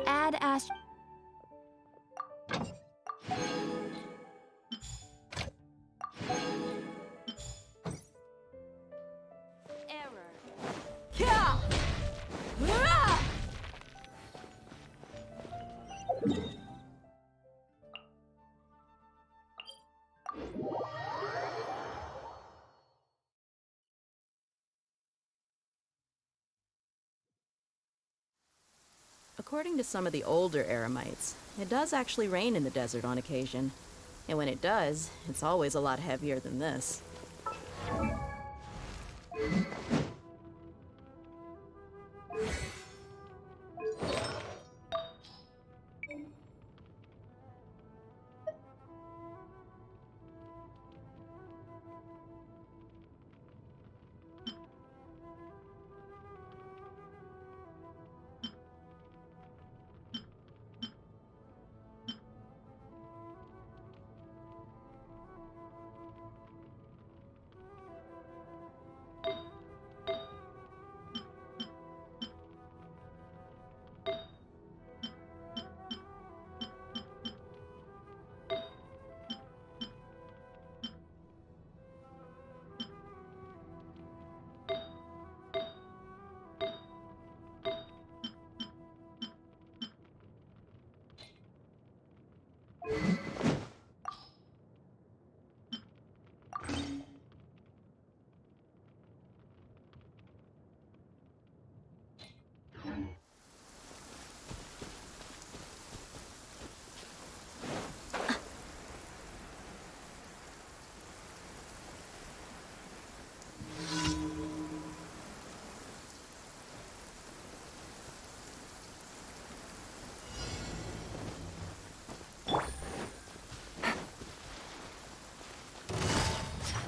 Add Ash. Error. Yeah! According to some of the older Eremites, it does actually rain in the desert on occasion. And when it does, it's always a lot heavier than this.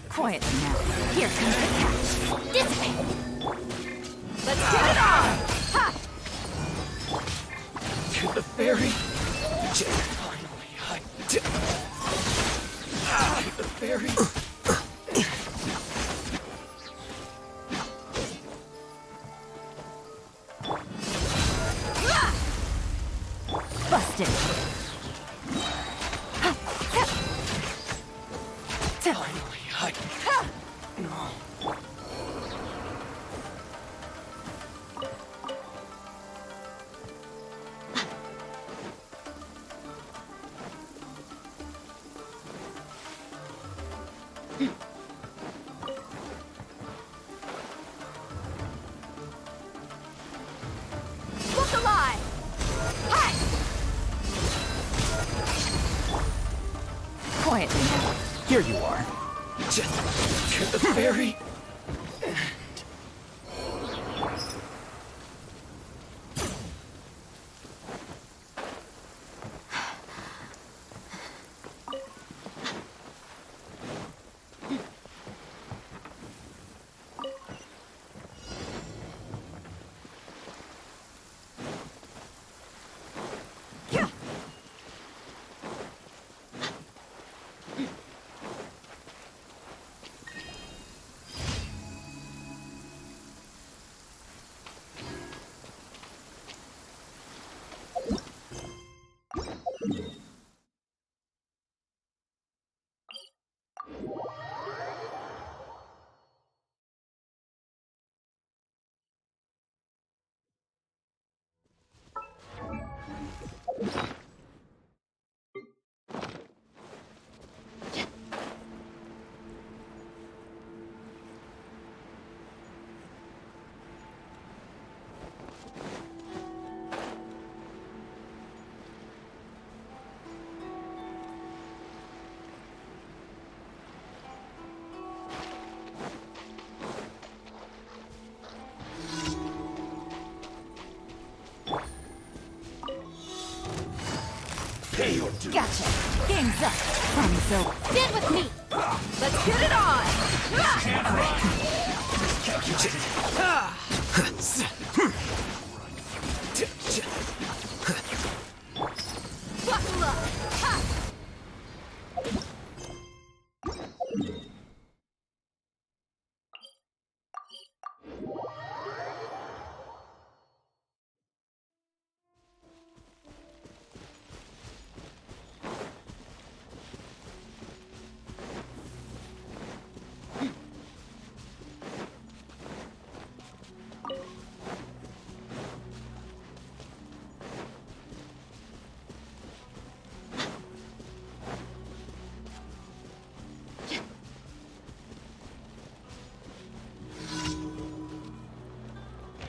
Quietly now. Here comes the catch. Dissipate! Let's get it on! Ha! To the ferry. Just finally, to the ferry. Busted! Look alive! Hi! Quietly now. Here you are. Just to the ferry. Gotcha. Game's up. Fun's over. Stand with me. Let's get it on! Buckle up. Ha!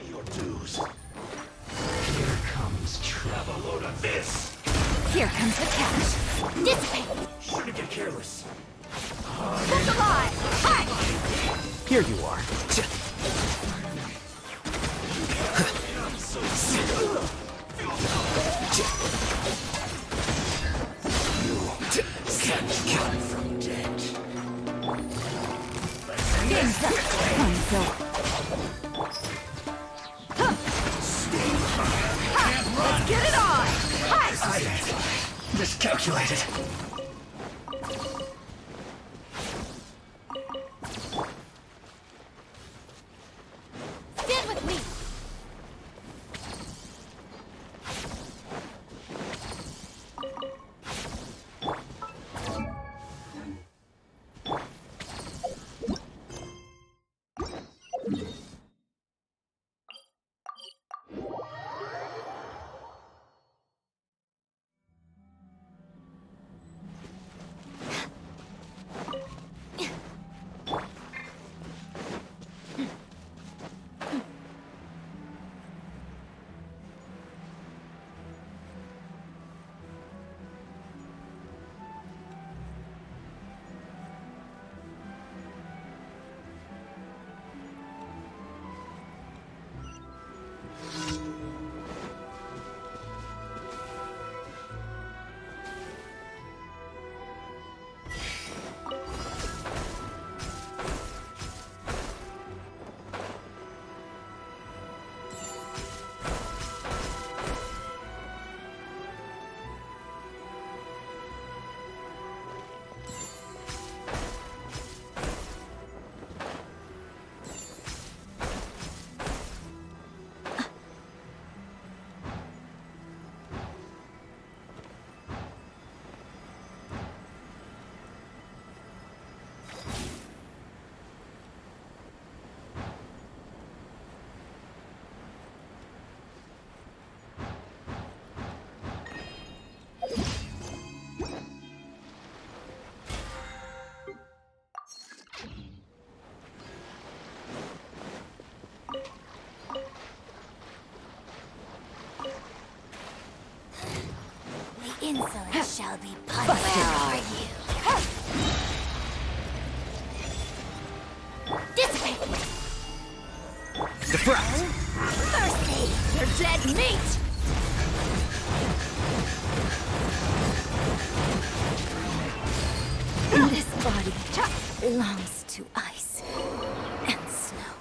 Your dues. Here comes travel load of this. Here comes the cash. Dissipate. Shouldn't get careless. Look alive. Hi. Here you are. Come from dead. Game's up. Fun's over. Let's get it on! Hi. Miscalculated. Stand with me. Insolent shall be punished. Where are you? Dissipate! Deflect! Thirsty! You're dead meat! This body belongs to ice and snow.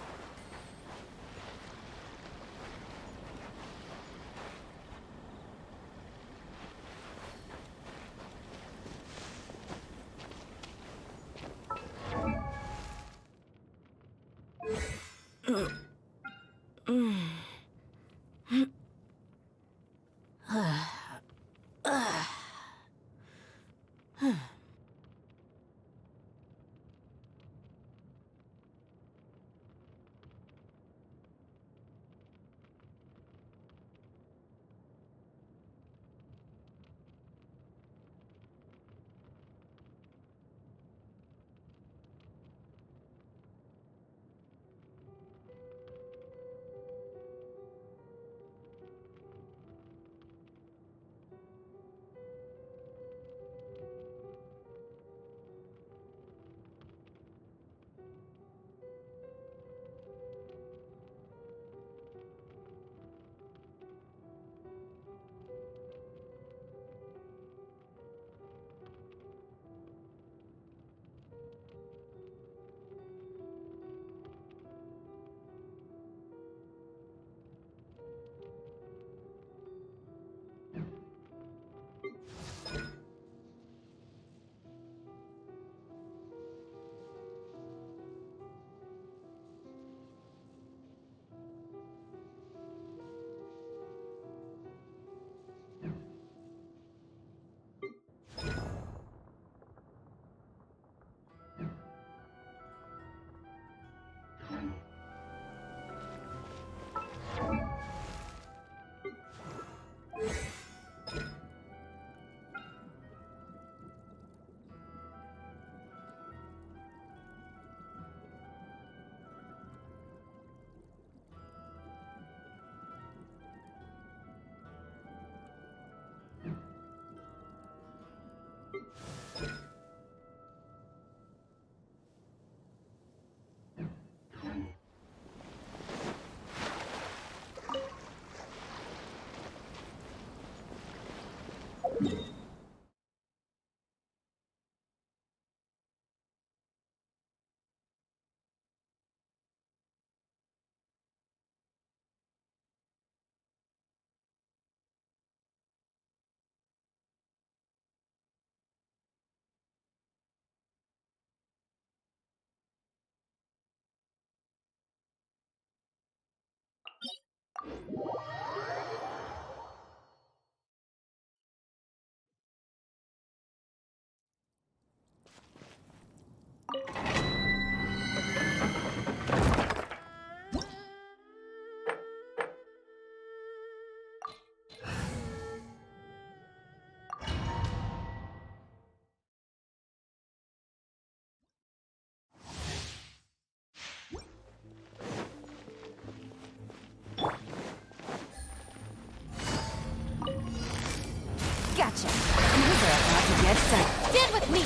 Gotcha. You are about to get set. Stand with me.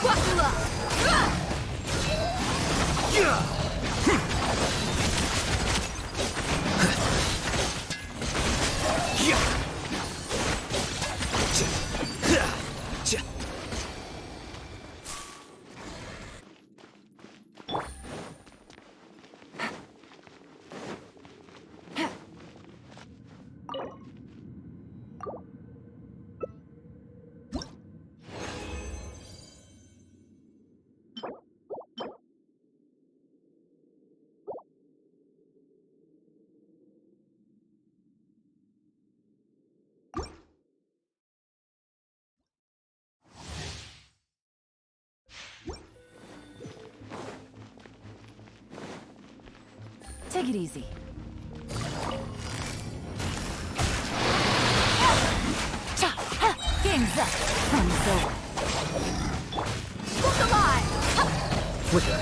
Wakula. Take it easy. Game's up. Fun's over. Look alive! Flicker.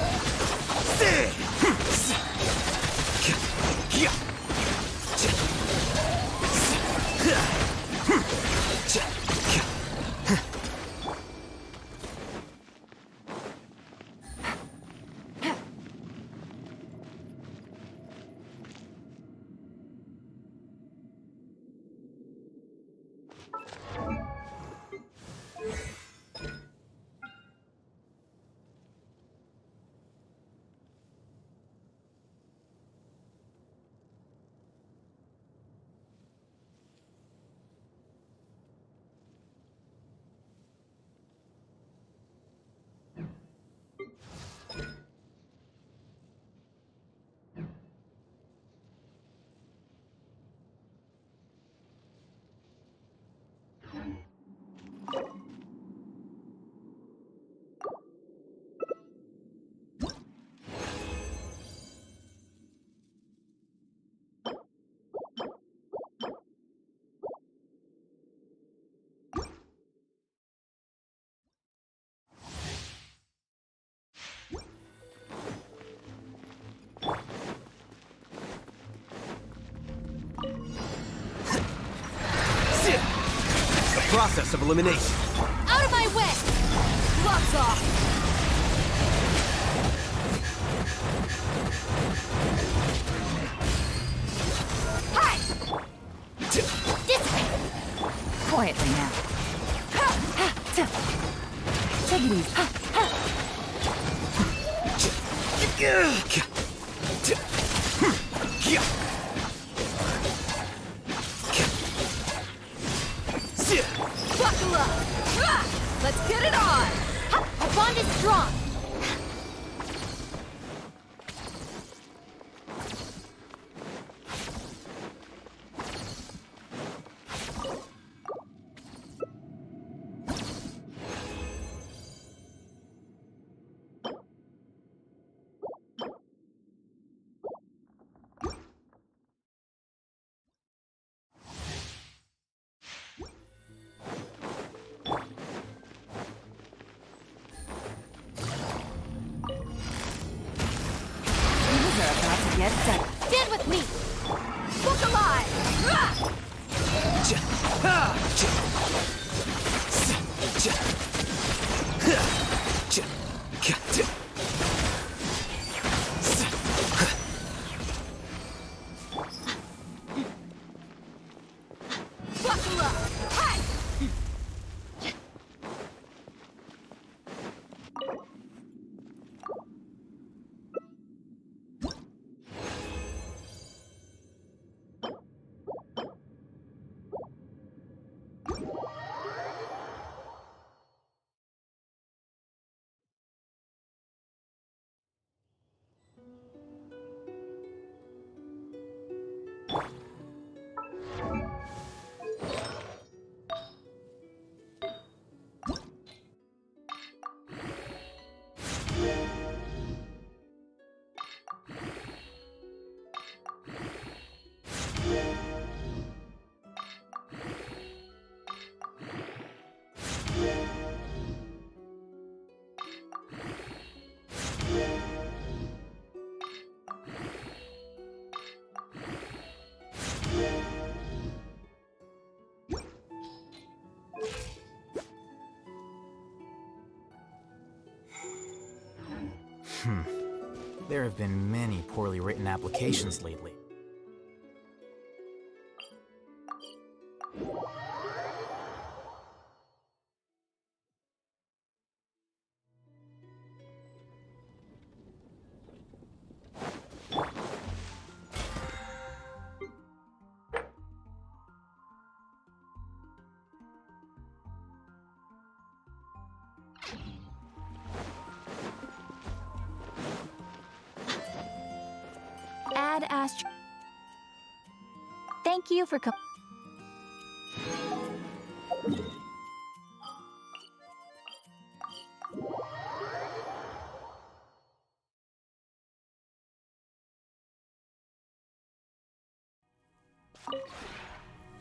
Process of elimination. Out of my way! Gloves off! Hi! Dissipate! Quietly now. Take it easy. Buckle up! Let's get it on! Our bond is strong! Get set. Stand with me! Look alive! Buckle up! Hi! There have been many poorly written applications lately. Add Astro. Thank you for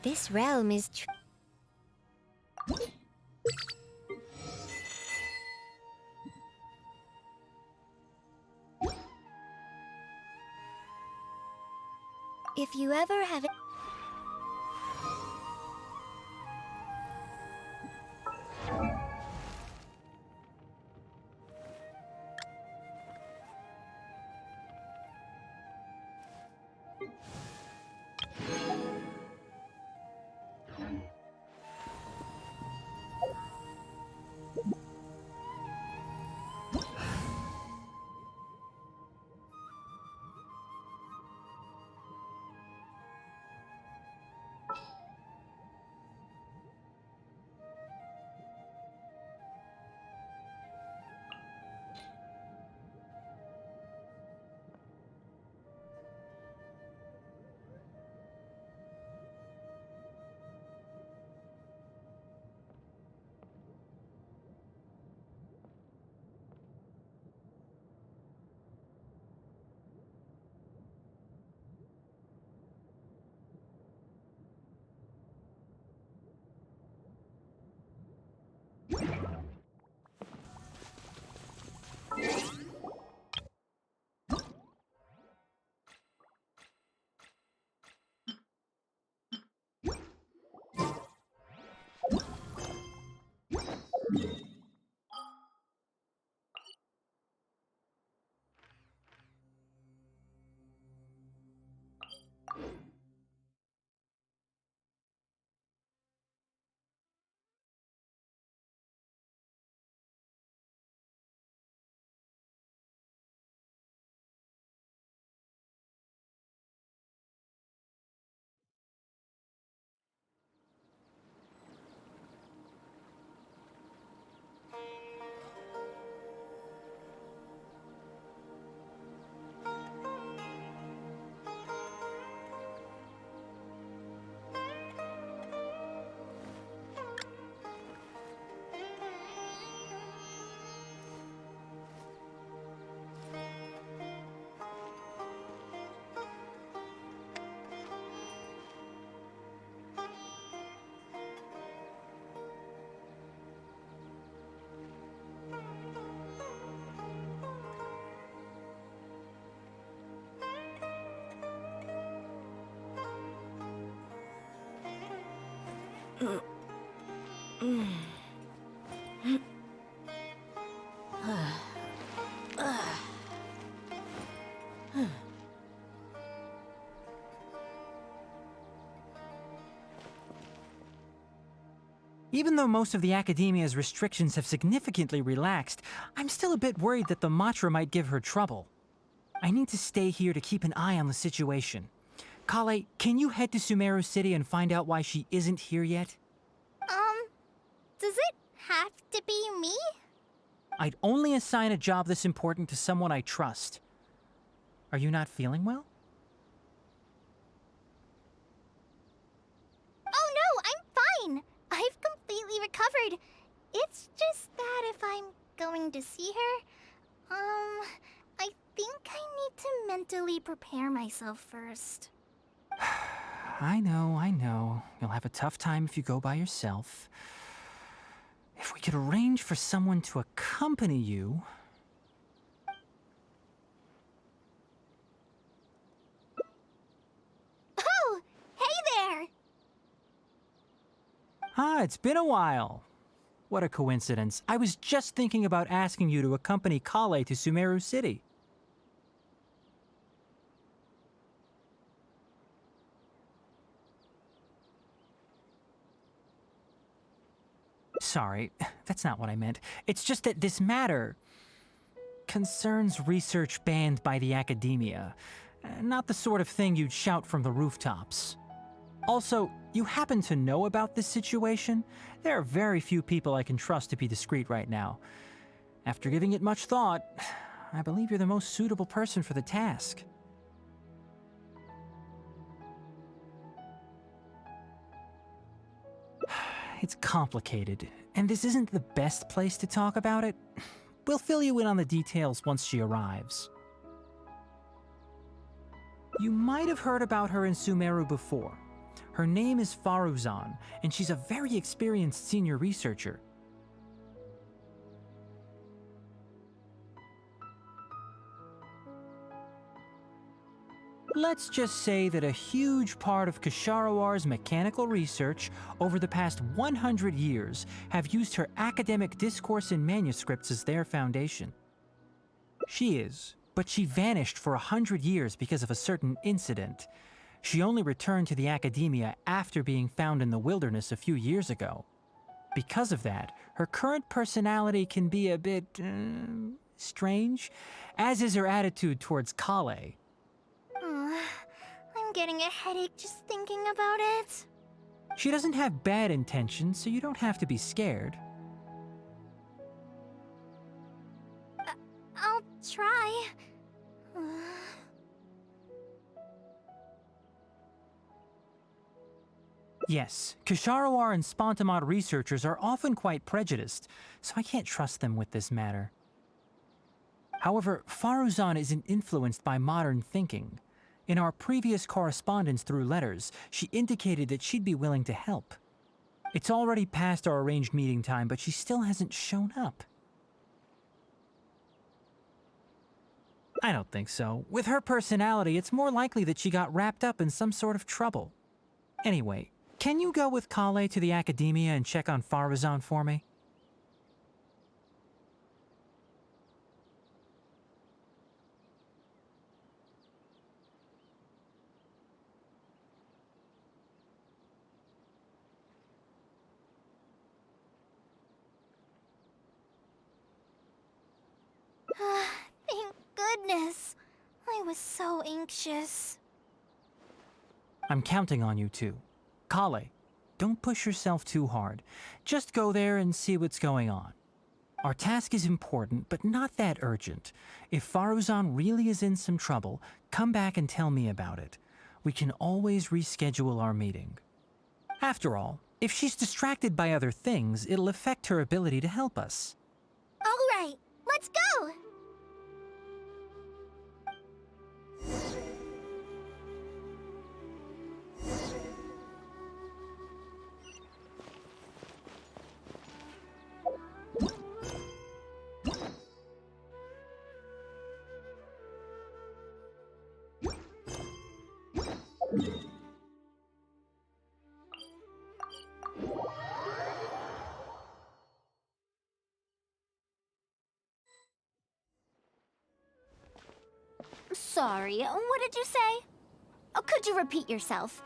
This realm is If you ever have it. Even though most of the academia's restrictions have significantly relaxed, I'm still a bit worried that the Matra might give her trouble. I need to stay here to keep an eye on the situation. Kale, can you head to Sumeru City and find out why she isn't here yet? Does it have to be me? I'd only assign a job this important to someone I trust. Are you not feeling well? Oh no, I'm fine. I've completely recovered. It's just that if I'm going to see her, I think I need to mentally prepare myself first. I know. You'll have a tough time if you go by yourself. If we could arrange for someone to accompany you... Oh, hey there! Ah, it's been a while. What a coincidence. I was just thinking about asking you to accompany Kale to Sumeru City. Sorry, that's not what I meant. It's just that this matter concerns research banned by the academia. Not the sort of thing you'd shout from the rooftops. Also, you happen to know about this situation? There are very few people I can trust to be discreet right now. After giving it much thought, I believe you're the most suitable person for the task. It's complicated, and this isn't the best place to talk about it. We'll fill you in on the details once she arrives. You might have heard about her in Sumeru before. Her name is Faruzan, and she's a very experienced senior researcher. Let's just say that a huge part of Kasharawar's mechanical research over the past 100 years have used her academic discourse and manuscripts as their foundation. She is, but she vanished for 100 years because of a certain incident. She only returned to the academia after being found in the wilderness a few years ago. Because of that, her current personality can be a bit, strange, as is her attitude towards Kale. I'm getting a headache just thinking about it. She doesn't have bad intentions, so you don't have to be scared. I'll try. Yes, Kasharawar and Spontamod researchers are often quite prejudiced, so I can't trust them with this matter. However, Faruzan isn't influenced by modern thinking. In our previous correspondence through letters, she indicated that she'd be willing to help. It's already past our arranged meeting time, but she still hasn't shown up. I don't think so. With her personality, it's more likely that she got wrapped up in some sort of trouble. Anyway, can you go with Kale to the academia and check on Faruzan for me? Thank goodness. I was so anxious. I'm counting on you too. Kale, don't push yourself too hard. Just go there and see what's going on. Our task is important, but not that urgent. If Faruzan really is in some trouble, come back and tell me about it. We can always reschedule our meeting. After all, if she's distracted by other things, it'll affect her ability to help us. All right, let's go! Sorry, what did you say? Oh, could you repeat yourself?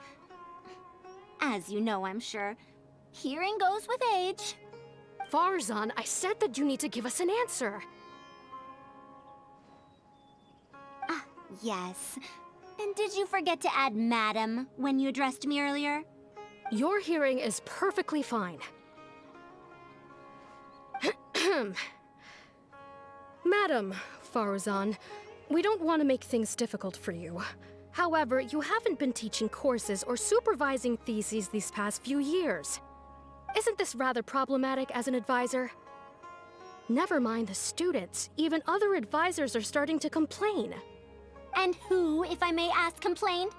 As you know, I'm sure, hearing goes with age. Faruzan, I said that you need to give us an answer. Ah, yes. And did you forget to add madam when you addressed me earlier? Your hearing is perfectly fine. Madam Faruzan, we don't want to make things difficult for you. However, you haven't been teaching courses or supervising theses these past few years. Isn't this rather problematic as an advisor? Never mind the students, even other advisors are starting to complain. And who, if I may ask, complained?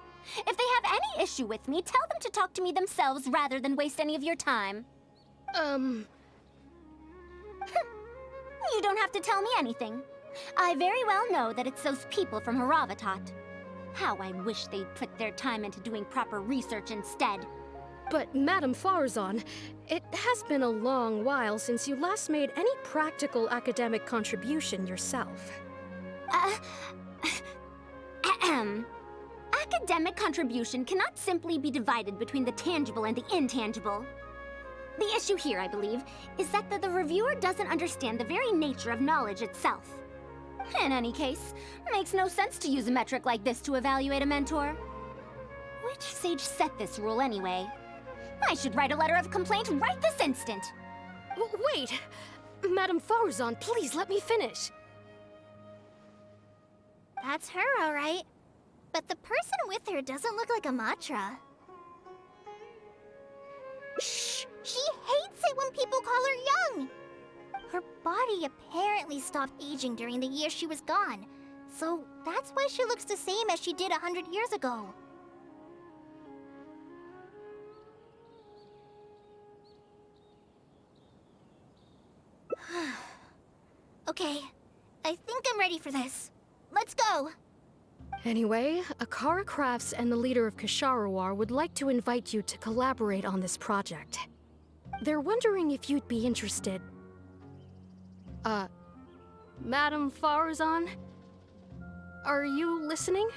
If they have any issue with me, tell them to talk to me themselves rather than waste any of your time. You don't have to tell me anything. I very well know that it's those people from Haravatat. How I wish they'd put their time into doing proper research instead. But Madam Faruzan, it has been a long while since you last made any practical academic contribution yourself. Ahem. Academic contribution cannot simply be divided between the tangible and the intangible. The issue here, I believe, is that the reviewer doesn't understand the very nature of knowledge itself. In any case, it makes no sense to use a metric like this to evaluate a mentor. Which sage set this rule anyway? I should write a letter of complaint right this instant. Wait! Madam Faruzan, please let me finish. That's her, all right. But the person with her doesn't look like a Matra. Shh! She hates it when people call her young! Her body apparently stopped aging during the year she was gone. So that's why she looks the same as she did 100 years ago. Okay, I think I'm ready for this. Let's go! Anyway, Akara Crafts and the leader of Kasharawar would like to invite you to collaborate on this project. They're wondering if you'd be interested. Madam Faruzan? Are you listening?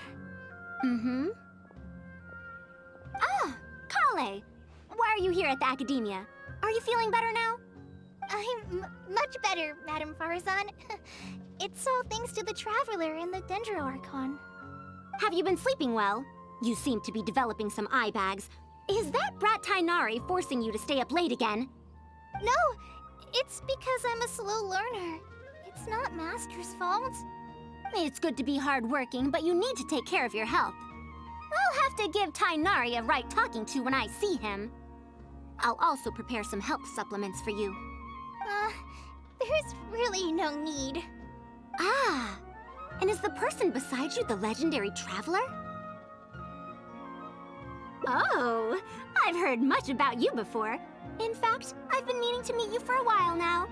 Mm-hmm. Ah, Kale! Why are you here at the Academia? Are you feeling better now? I'm much better, Madam Faruzan. It's all thanks to the Traveler and the Dendro Archon. Have you been sleeping well? You seem to be developing some eye bags. Is that brat Tainari forcing you to stay up late again? No, it's because I'm a slow learner. It's not Master's fault. It's good to be hardworking, but you need to take care of your health. I'll have to give Tainari a right talking to when I see him. I'll also prepare some health supplements for you. There's really no need. Ah, and is the person beside you the legendary Traveler? Oh, I've heard much about you before. In fact, I've been meaning to meet you for a while now.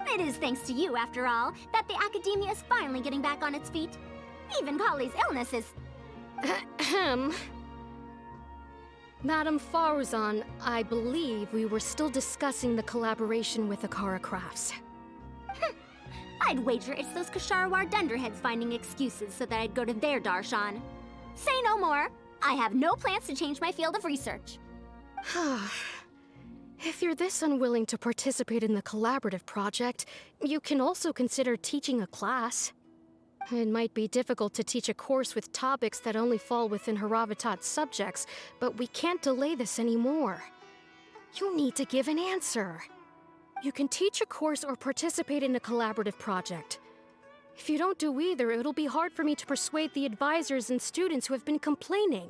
It is thanks to you, after all, that the Academia is finally getting back on its feet. Even Kali's illness is... Ahem. Madam Faruzan, I believe we were still discussing the collaboration with Akara Crafts. I'd wager it's those Kasharawar dunderheads finding excuses so that I'd go to their darshan. Say no more. I have no plans to change my field of research. If you're this unwilling to participate in the collaborative project, you can also consider teaching a class. It might be difficult to teach a course with topics that only fall within Haravatat's subjects, but we can't delay this anymore. You need to give an answer. You can teach a course or participate in a collaborative project. If you don't do either, it'll be hard for me to persuade the advisors and students who have been complaining.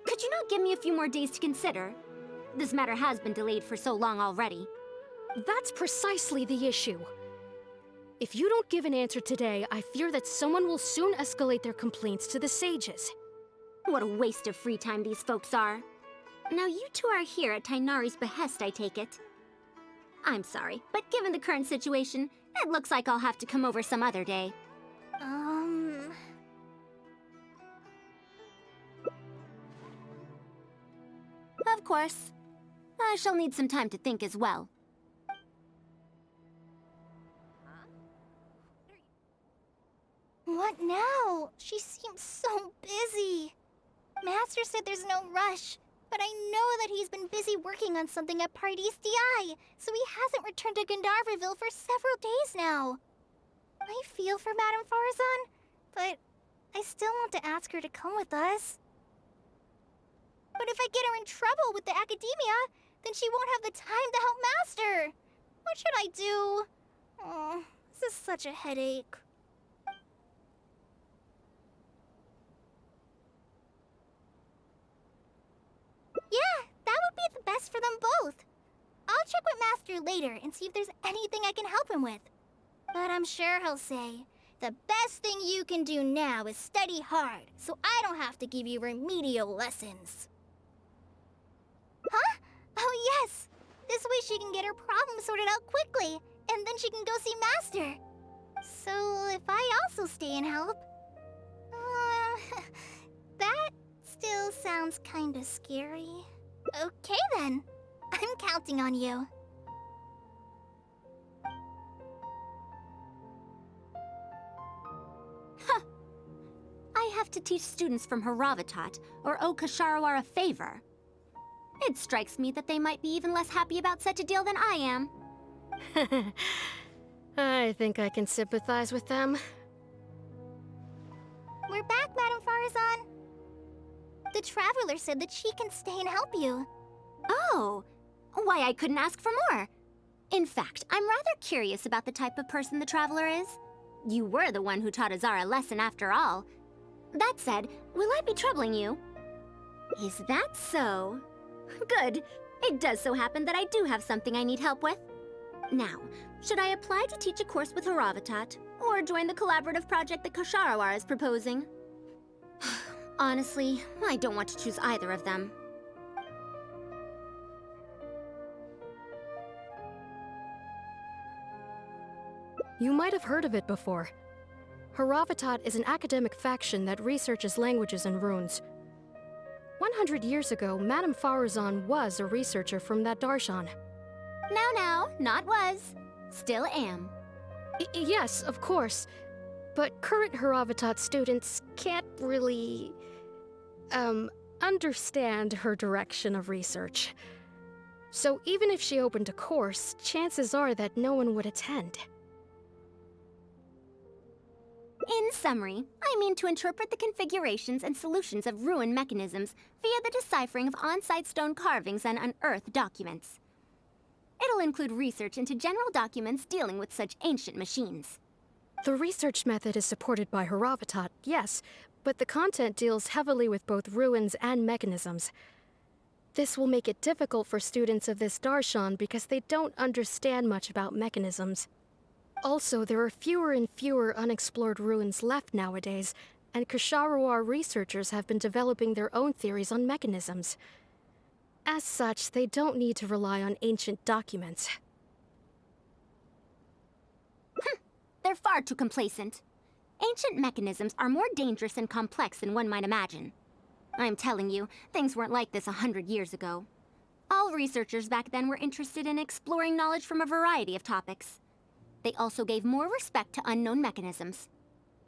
Could you not give me a few more days to consider? This matter has been delayed for so long already. That's precisely the issue. If you don't give an answer today, I fear that someone will soon escalate their complaints to the sages. What a waste of free time these folks are. Now you two are here at Tainari's behest, I take it. I'm sorry, but given the current situation, it looks like I'll have to come over some other day. Of course. I shall need some time to think as well. What now? She seems so busy. Master said there's no rush, but I know that he's been busy working on something at Pardis DI, so he hasn't returned to Gandharville for several days now. I feel for Madame Faruzan, but I still want to ask her to come with us. But if I get her in trouble with the Academia, then she won't have the time to help Master. What should I do? Oh, this is such a headache. Yeah, that would be the best for them both. I'll check with Master later and see if there's anything I can help him with. But I'm sure he'll say, the best thing you can do now is study hard, so I don't have to give you remedial lessons. Huh? Oh yes! This way she can get her problem sorted out quickly, and then she can go see Master. So if I also stay and help... that still sounds kinda scary. Okay then. I'm counting on you. I have to teach students from Haravatat or owe Kasharawar a favor. It strikes me that they might be even less happy about such a deal than I am. I think I can sympathize with them. We're back, Madam Faruzan. The Traveler said that she can stay and help you. Oh, why I couldn't ask for more. In fact, I'm rather curious about the type of person the Traveler is. You were the one who taught Azar a lesson after all. That said, will I be troubling you? Is that so? Good. It does so happen that I do have something I need help with. Now, should I apply to teach a course with Haravatat, or join the collaborative project that Kasharawar is proposing? Honestly, I don't want to choose either of them. You might have heard of it before. Haravatat is an academic faction that researches languages and runes. 100 years ago, Madame Faruzan was a researcher from that darshan. Now, not was. Still am. Yes, of course. But current Haravatat students can't really... understand her direction of research. So even if she opened a course, chances are that no one would attend. In summary, I mean to interpret the configurations and solutions of ruin mechanisms via the deciphering of on-site stone carvings and unearthed documents. It'll include research into general documents dealing with such ancient machines. The research method is supported by Haravatat, yes, but the content deals heavily with both ruins and mechanisms. This will make it difficult for students of this darshan because they don't understand much about mechanisms. Also, there are fewer and fewer unexplored ruins left nowadays, and Kasharawar researchers have been developing their own theories on mechanisms. As such, they don't need to rely on ancient documents. They're far too complacent. Ancient mechanisms are more dangerous and complex than one might imagine. I'm telling you, things weren't like this 100 years ago. All researchers back then were interested in exploring knowledge from a variety of topics. They also gave more respect to unknown mechanisms.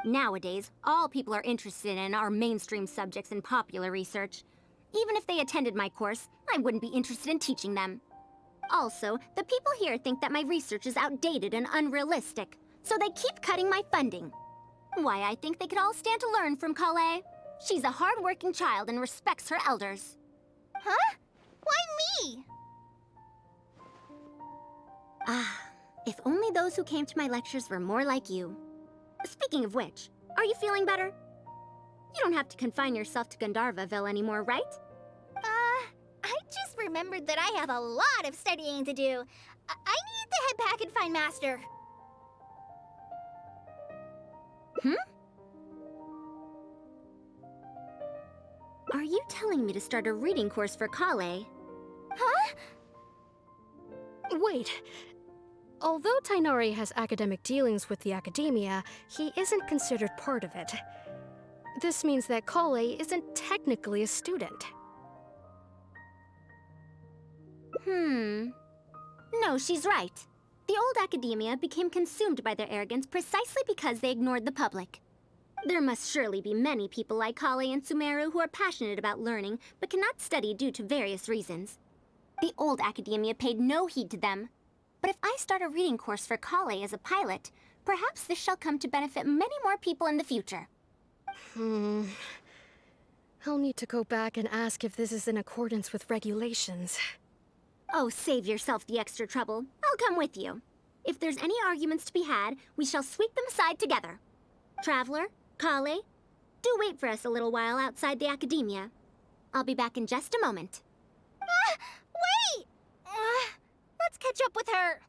Nowadays, all people are interested in are mainstream subjects in popular research. Even if they attended my course, I wouldn't be interested in teaching them. Also, the people here think that my research is outdated and unrealistic, so they keep cutting my funding. Why, I think they could all stand to learn from Kale. She's a hard-working child and respects her elders. Huh? Why me? If only those who came to my lectures were more like you. Speaking of which, are you feeling better? You don't have to confine yourself to Gandharvaville anymore, right? I just remembered that I have a lot of studying to do. I need to head back and find Master. Are you telling me to start a reading course for Kale? Huh? Wait. Although Tainari has academic dealings with the academia, he isn't considered part of it. This means that Kale isn't technically a student. No, she's right. The old academia became consumed by their arrogance precisely because they ignored the public. There must surely be many people like Kale and Sumeru who are passionate about learning, but cannot study due to various reasons. The old academia paid no heed to them. But if I start a reading course for Kale as a pilot, perhaps this shall come to benefit many more people in the future. I'll need to go back and ask if this is in accordance with regulations. Oh, save yourself the extra trouble. I'll come with you. If there's any arguments to be had, we shall sweep them aside together. Traveler, Kale, do wait for us a little while outside the academia. I'll be back in just a moment. Wait! Let's catch up with her.